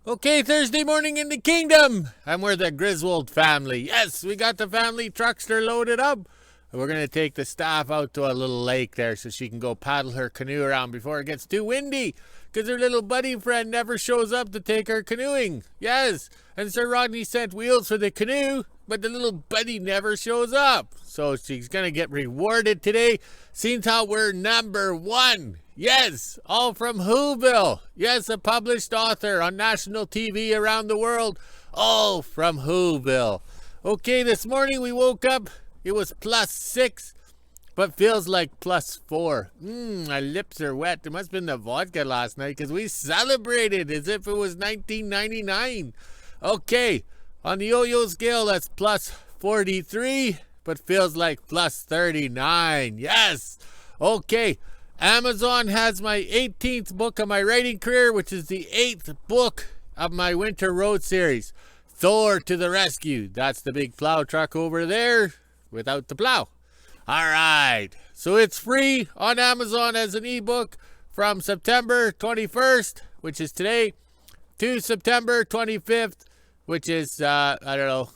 Okay, Thursday morning in the kingdom. I'm with the Griswold family. Yes, we got the family truckster loaded up. We're going to take the staff out to a little lake there so she can go paddle her canoe around before it gets too windy. Because her little buddy friend never shows up to take her canoeing. Yes, and Sir Rodney sent wheels for the canoe, but the little buddy never shows up. So she's going to get rewarded today, seeing how we're number one. Yes, all from WHO-ville. Yes, a published author on national TV around the world. All from WHO-ville. Okay, this morning we woke up. It was +6, but feels like +4. My lips are wet. It must have been the vodka last night because we celebrated as if it was 1999. Okay, on the yo-yo scale, that's +43, but feels like +39. Yes. Okay. Amazon has my 18th book of my writing career, which is the 8th book of my Winter Road series. Thor to the rescue. That's the big plow truck over there without the plow. All right. So it's free on Amazon as an ebook from September 21st, which is today, to September 25th, which is, I don't know,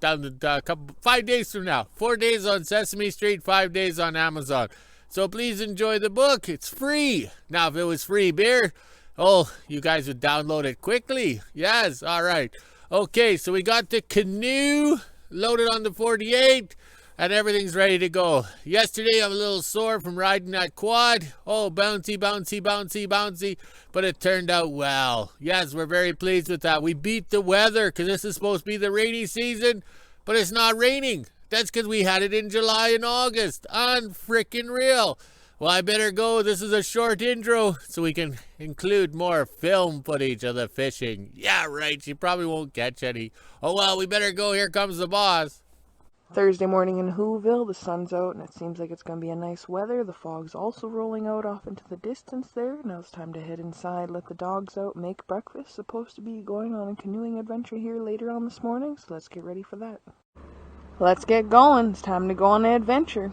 down to 5 days from now. 4 days on Sesame Street, 5 days on Amazon. So please enjoy the book. It's free. Now, if it was free beer, oh, you guys would download it quickly. Yes, all right. Okay, so we got the canoe loaded on the 48, and everything's ready to go. Yesterday, I'm a little sore from riding that quad. Oh, bouncy, bouncy, bouncy, bouncy. But it turned out well. Yes, we're very pleased with that. We beat the weather because this is supposed to be the rainy season, but it's not raining. That's because we had it in July and August. Unfrickin' real. Well, I better go. This is a short intro so we can include more film footage of the fishing. Yeah, right. She probably won't catch any. Oh, well, we better go. Here comes the boss. Thursday morning in WHO-ville, the sun's out and it seems like it's going to be a nice weather. The fog's also rolling out off into the distance there. Now it's time to head inside, let the dogs out, make breakfast. Supposed to be going on a canoeing adventure here later on this morning, so let's get ready for that. Let's get going. It's time to go on the adventure.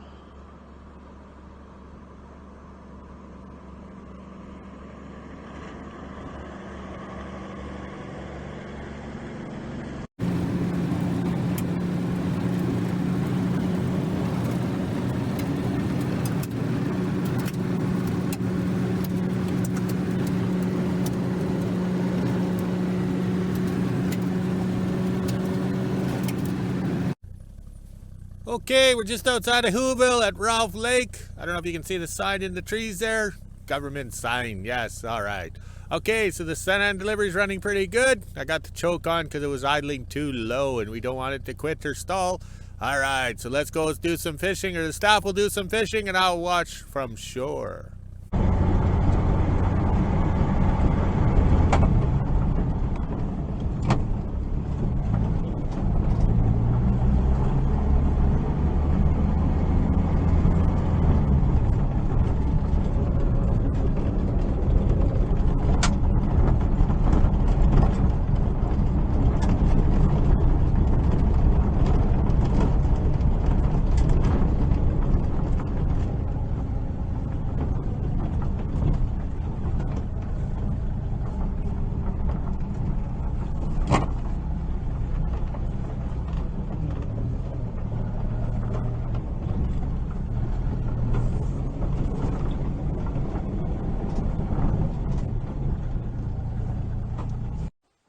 Okay, we're just outside of WHO-ville at Ralph Lake. I don't know if you can see the sign in the trees there. Government sign, yes, all right. Okay, so the San delivery is running pretty good. I got the choke on because it was idling too low and we don't want it to quit or stall. All right, so let's go do some fishing, or the staff will do some fishing and I'll watch from shore.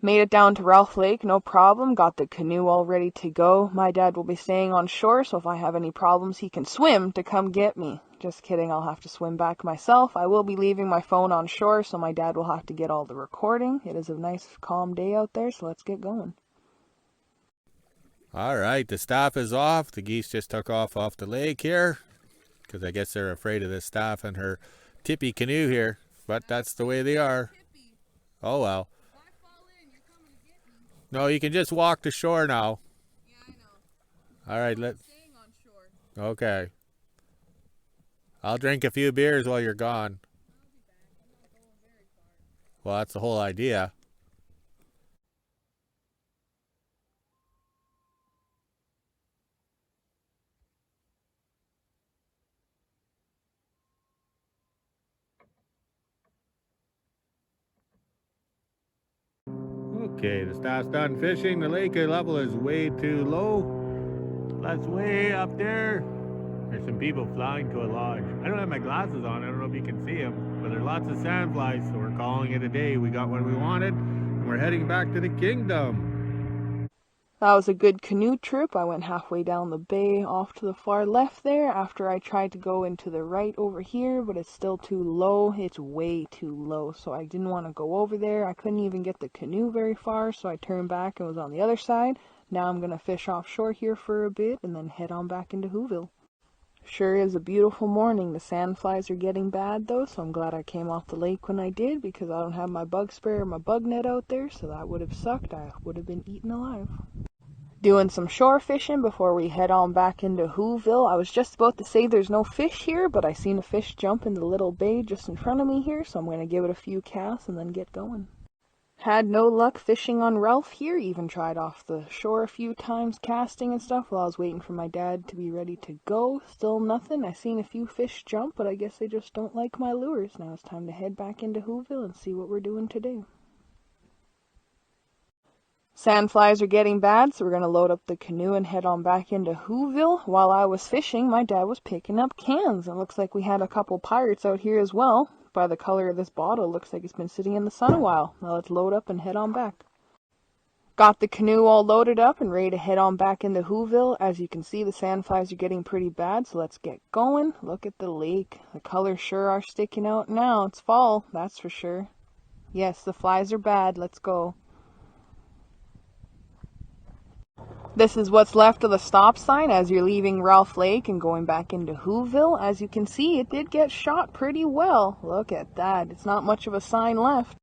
Made it down to Ralph Lake, no problem. Got the canoe all ready to go. My dad will be staying on shore, so if I have any problems, he can swim to come get me. Just kidding, I'll have to swim back myself. I will be leaving my phone on shore, so my dad will have to get all the recording. It is a nice, calm day out there, so let's get going. All right, the staff is off. The geese just took off the lake here because I guess they're afraid of the staff and her tippy canoe here, but that's the way they are. Oh, well. No, you can just walk to shore now. Yeah, I know. All right, I'm staying on shore. Okay. I'll drink a few beers while you're gone. I'll be back. I'm not going very far. Well, that's the whole idea. Okay, the staff's done fishing. The lake level is way too low. That's way up there. There's some people flying to a lodge. I don't have my glasses on. I don't know if you can see them, but there's lots of sandflies, so we're calling it a day. We got what we wanted, and we're heading back to the kingdom. That was a good canoe trip. I went halfway down the bay off to the far left there after I tried to go into the right over here, but it's still too low. It's way too low, so I didn't want to go over there. I couldn't even get the canoe very far, so I turned back and was on the other side. Now I'm going to fish offshore here for a bit and then head on back into WHO-ville. Sure is a beautiful morning. The sandflies are getting bad though, so I'm glad I came off the lake when I did because I don't have my bug spray or my bug net out there, so that would have sucked. I would have been eaten alive. Doing some shore fishing before we head on back into WHO-ville. I was just about to say there's no fish here, but I seen a fish jump in the little bay just in front of me here, so I'm going to give it a few casts and then get going. Had no luck fishing on Ralph here, even tried off the shore a few times casting and stuff while I was waiting for my dad to be ready to go. Still nothing. I seen a few fish jump, but I guess they just don't like my lures. Now it's time to head back into WHO-ville and see what we're doing today. Sandflies are getting bad, so we're going to load up the canoe and head on back into WHO-ville. While I was fishing, my dad was picking up cans. It looks like we had a couple pirates out here as well. By the color of this bottle, it looks like it's been sitting in the sun a while. Now let's load up and head on back. Got the canoe all loaded up and ready to head on back into WHO-ville. As you can see, the sandflies are getting pretty bad, so let's get going. Look at the lake. The colors sure are sticking out now. It's fall, that's for sure. Yes, the flies are bad. Let's go. This is what's left of the stop sign as you're leaving Ralph Lake and going back into WHO-ville. As you can see, it did get shot pretty well. Look at that. It's not much of a sign left.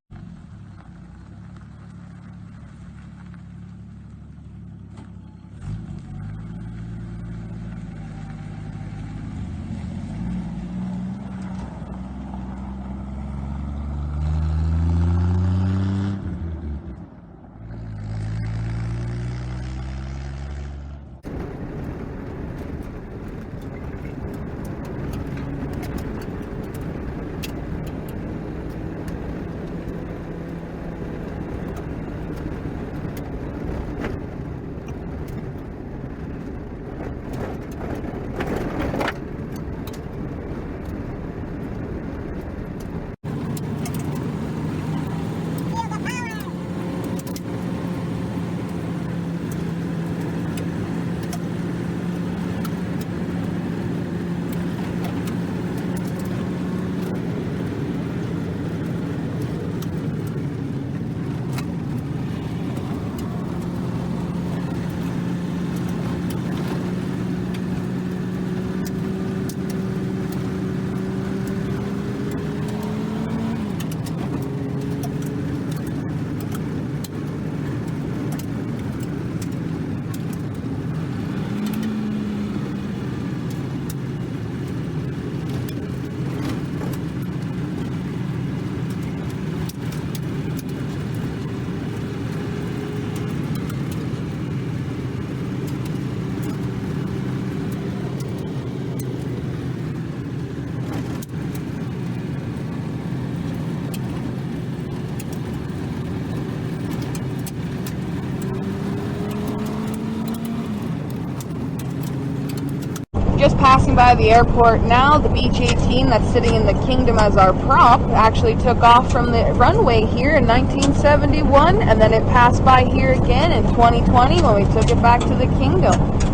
Just passing by the airport now, the Beach 18 that's sitting in the Kingdom as our prop actually took off from the runway here in 1971, and then it passed by here again in 2020 when we took it back to the Kingdom.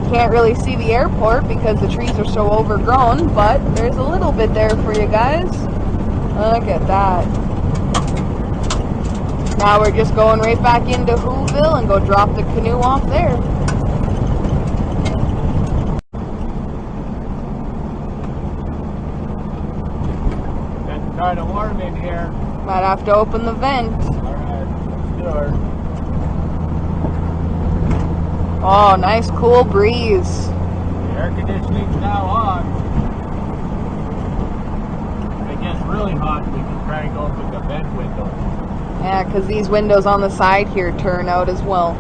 Can't really see the airport because the trees are so overgrown, but there's a little bit there for you guys. Look at that. Now we're just going right back into WHO-ville and go drop the canoe off there. Kind of warm in here. Might have to open the vent. Alright, let's do it. Oh, nice cool breeze. The air conditioning's now on. If it gets really hot, we can crank open the vent window. Yeah, because these windows on the side here turn out as well.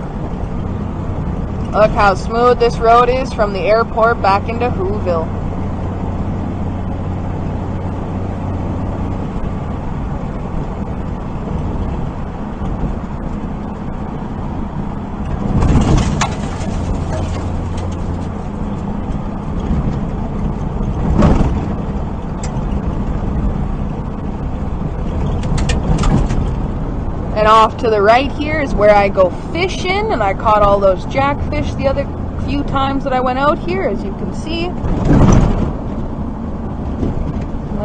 Look how smooth this road is from the airport back into WHO-ville. And off to the right here is where I go fishing, and I caught all those jackfish the other few times that I went out here, as you can see.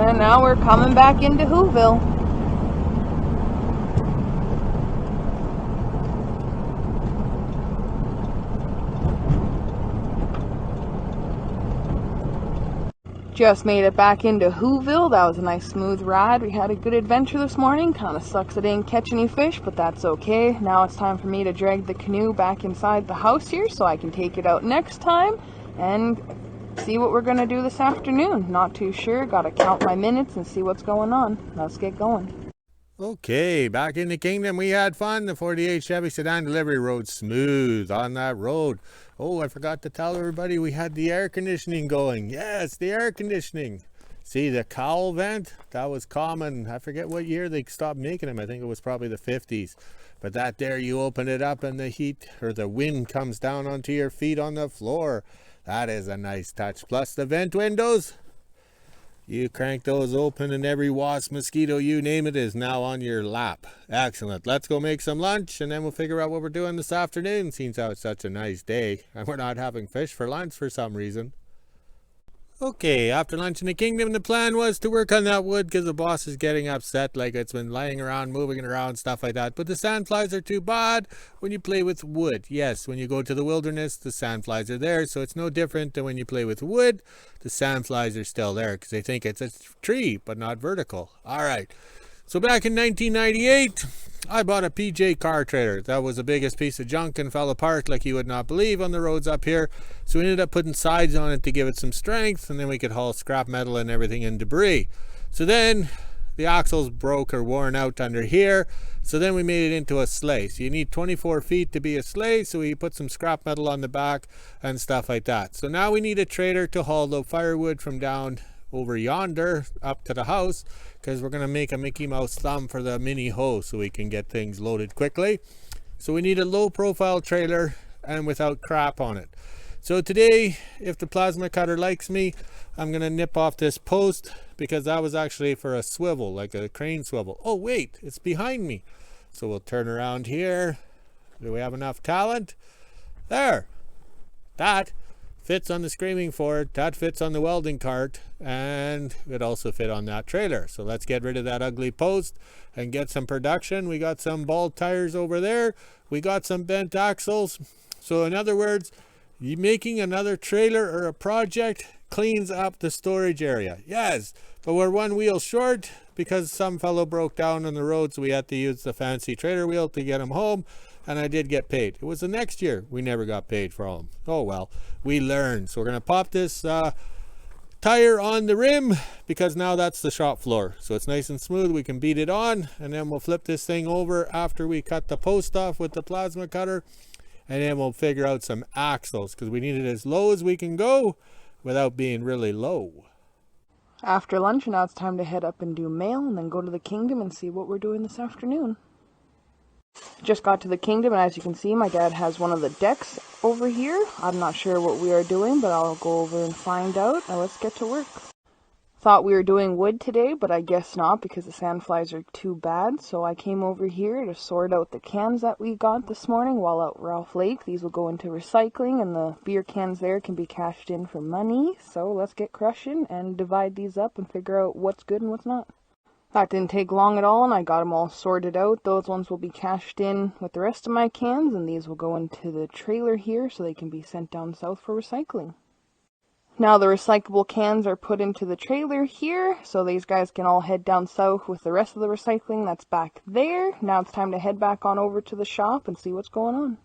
And now we're coming back into WHO-ville. Just made it back into WHO-ville. That was a nice smooth ride. We had a good adventure this morning. Kind of sucks I didn't catch any fish, but that's okay. Now it's time for me to drag the canoe back inside the house here so I can take it out next time and see what we're going to do this afternoon. Not too sure. Got to count my minutes and see what's going on. Let's get going. Okay, back in the kingdom, we had fun. The 48 Chevy sedan delivery rode smooth on that road. Oh, I forgot to tell everybody we had the air conditioning going. Yes, the air conditioning. See, the cowl vent, that was common. I forget what year they stopped making them. I think it was probably the 50s. But that there, you open it up and the heat or the wind comes down onto your feet on the floor. That is a nice touch. Plus the vent windows. You crank those open and every wasp, mosquito, you name it, is now on your lap. Excellent. Let's go make some lunch and then we'll figure out what we're doing this afternoon. Seems how it's such a nice day and we're not having fish for lunch for some reason. Okay, after lunch in the kingdom, the plan was to work on that wood because the boss is getting upset, like it's been lying around, moving it around, stuff like that. But the sandflies are too bad when you play with wood. Yes, when you go to the wilderness, the sandflies are there, so it's no different than when you play with wood. The sandflies are still there because they think it's a tree, but not vertical. All right. So back in 1998, I bought a PJ car trailer. That was the biggest piece of junk and fell apart like you would not believe on the roads up here. So we ended up putting sides on it to give it some strength, and then we could haul scrap metal and everything and debris. So then the axles broke or worn out under here. So then we made it into a sleigh. So you need 24 feet to be a sleigh. So we put some scrap metal on the back and stuff like that. So now we need a trailer to haul the firewood from down over yonder up to the house, because we're going to make a Mickey Mouse thumb for the mini hoe so we can get things loaded quickly. So we need a low profile trailer and without crap on it. So today, if the plasma cutter likes me, I'm going to nip off this post because that was actually for a swivel, like a crane swivel. Oh wait, it's behind me. So we'll turn around here. Do we have enough talent? There. That fits on the screaming Ford, that fits on the welding cart, and it also fit on that trailer. So let's get rid of that ugly post and get some production. We got some bald tires over there. We got some bent axles. So in other words, you making another trailer or a project cleans up the storage area. Yes, but we're one wheel short because some fellow broke down on the road, so we had to use the fancy trailer wheel to get him home. And I did get paid. It was the next year we never got paid for them. Oh well, we learned. So we're going to pop this tire on the rim because now that's the shop floor. So it's nice and smooth. We can beat it on and then we'll flip this thing over after we cut the post off with the plasma cutter. And then we'll figure out some axles because we need it as low as we can go without being really low. After lunch, now it's time to head up and do mail and then go to the kingdom and see what we're doing this afternoon. Just got to the kingdom, and as you can see, my dad has one of the decks over here. I'm not sure what we are doing, but I'll go over and find out. Now let's get to work. Thought we were doing wood today, but I guess not because the sandflies are too bad. So I came over here to sort out the cans that we got this morning while out Ralph Lake. These will go into recycling, and the beer cans there can be cashed in for money. So let's get crushing and divide these up and figure out what's good and what's not. That didn't take long at all, and I got them all sorted out. Those ones will be cashed in with the rest of my cans, and these will go into the trailer here so they can be sent down south for recycling. Now the recyclable cans are put into the trailer here, so these guys can all head down south with the rest of the recycling that's back there. Now it's time to head back on over to the shop and see what's going on.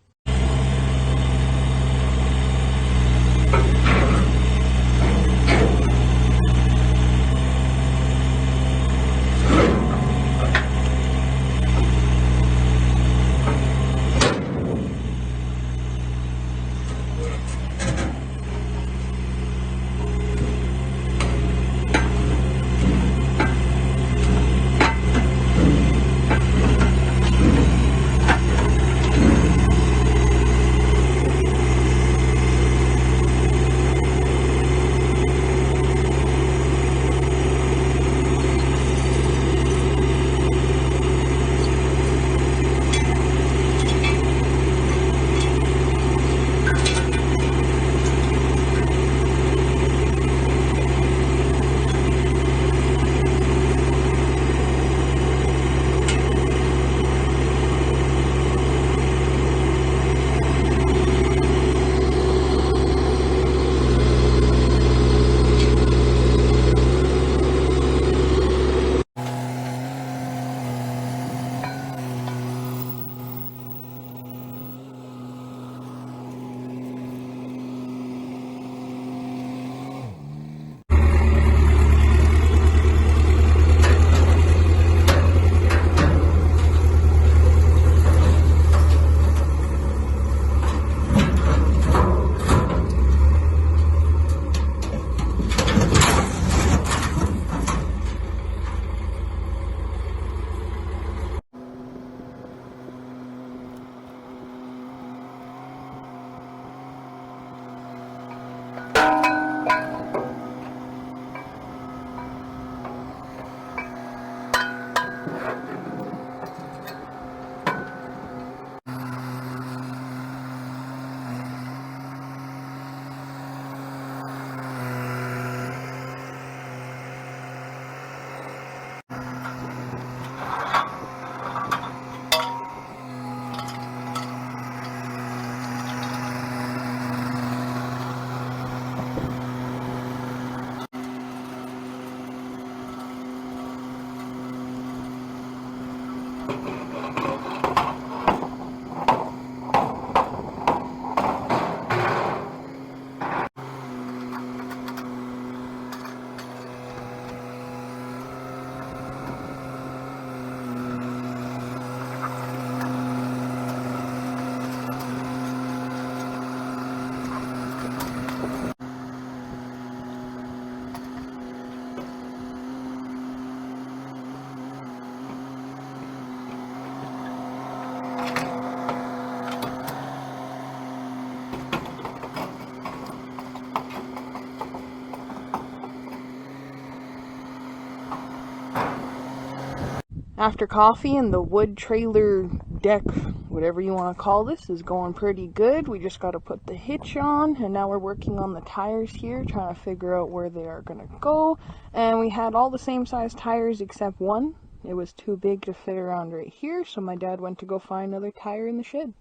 After coffee, and the wood trailer deck, whatever you want to call this, is going pretty good. We just got to put the hitch on, and now we're working on the tires here, trying to figure out where they are going to go. And we had all the same size tires except one. It was too big to fit around right here, so my dad went to go find another tire in the shed.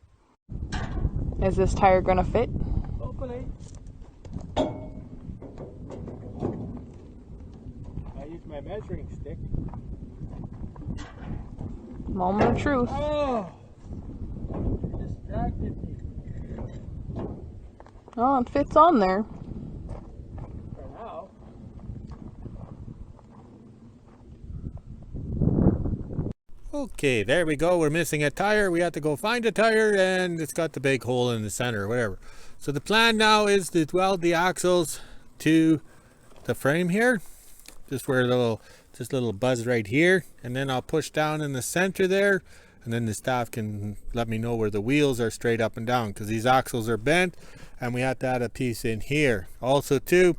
Is this tire going to fit? Hopefully. I use my measuring stick. Moment of truth. Oh! You distracted me. Oh, it fits on there. For now. Okay, there we go. We're missing a tire. We have to go find a tire, and it's got the big hole in the center or whatever. So the plan now is to weld the axles to the frame here. Just where a little buzz right here, and then I'll push down in the center there, and then the staff can let me know where the wheels are straight up and down, because these axles are bent and we have to add a piece in here. Also too,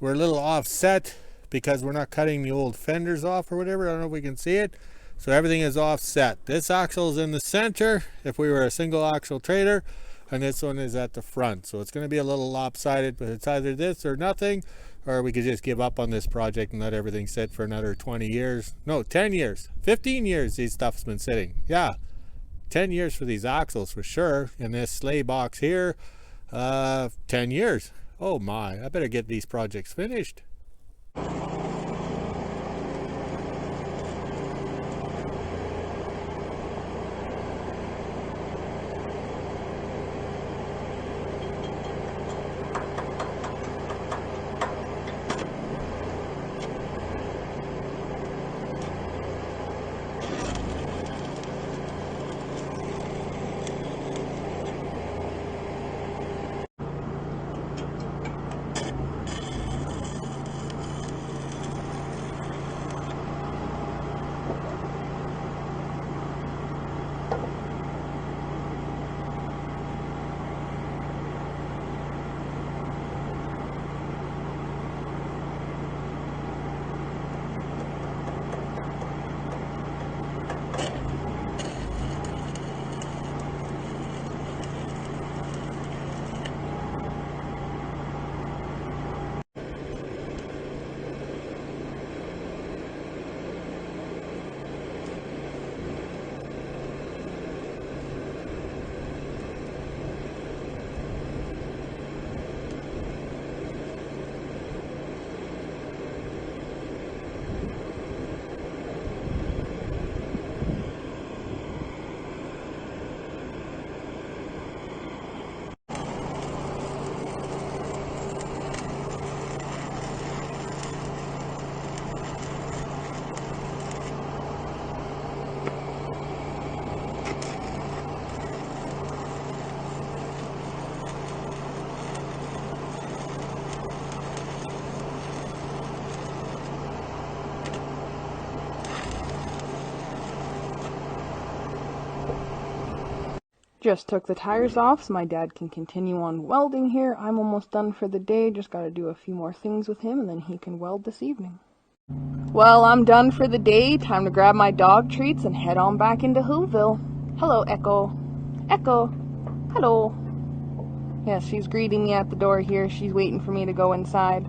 we're a little offset because we're not cutting the old fenders off or whatever. I don't know if we can see it, so everything is offset. This axle is in the center if we were a single axle trailer, and this one is at the front, so it's going to be a little lopsided, but it's either this or nothing, or we could just give up on this project and let everything sit for another 20 years. No, 10 years. 15 years these stuff's been sitting. Yeah, 10 years for these axles for sure. And this sleigh box here, 10 years. Oh my, I better get these projects finished. Just took the tires off so my dad can continue on welding here. I'm almost done for the day. Just got to do a few more things with him and then he can weld this evening. Well, I'm done for the day. Time to grab my dog treats and head on back into WHO-ville. Hello, Echo. Echo. Hello. Yes, she's greeting me at the door here. She's waiting for me to go inside.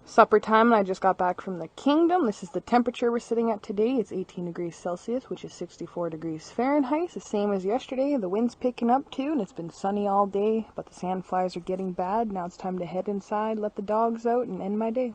Supper time, and I just got back from the kingdom. This is the temperature we're sitting at today. It's 18 degrees Celsius, which is 64 degrees Fahrenheit. It's the same as yesterday. The wind's picking up too, and it's been sunny all day, but the sandflies are getting bad. Now it's time to head inside, let the dogs out, and end my day.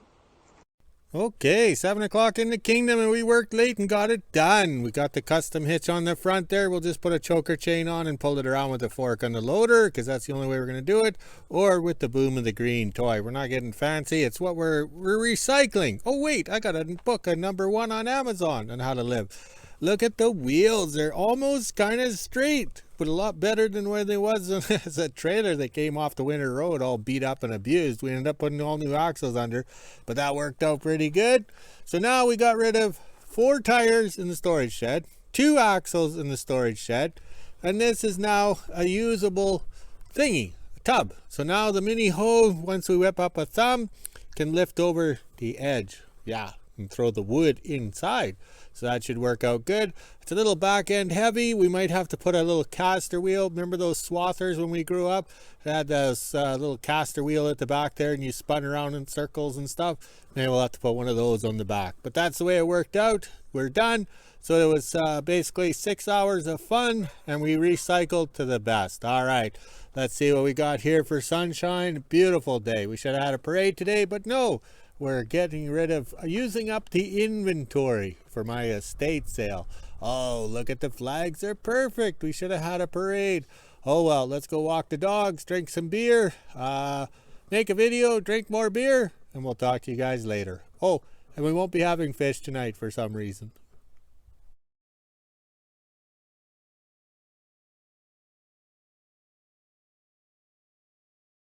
Okay, 7 o'clock in the kingdom, and we worked late and got it done. We got the custom hitch on the front there. We'll just put a choker chain on and pull it around with a fork on the loader, because that's the only way we're going to do it, or with the boom of the green toy. We're not getting fancy. It's what we're recycling. Oh wait, I got a book, a #1 on Amazon on how to live. Look at the wheels. They're almost kind of straight, but a lot better than where they was as a trailer that came off the winter road all beat up and abused. We ended up putting all new axles under, but that worked out pretty good. So now we got rid of 4 tires in the storage shed, 2 axles in the storage shed, and this is now a usable thingy, a tub. So now the mini hoe, once we whip up a thumb, can lift over the edge. Yeah, and throw the wood inside. So that should work out good. It's a little back end heavy. We might have to put a little caster wheel. Remember those swathers when we grew up? It had this little caster wheel at the back there and you spun around in circles and stuff. Maybe we'll have to put one of those on the back. But that's the way it worked out. We're done. So it was basically 6 hours of fun and we recycled to the best. All right, let's see what we got here for sunshine. Beautiful day. We should have had a parade today, but no. We're getting rid of, using up the inventory for my estate sale. Oh, look at the flags. They're perfect. We should have had a parade. Oh, well, let's go walk the dogs, drink some beer, make a video, drink more beer, and we'll talk to you guys later. Oh, and we won't be having fish tonight for some reason.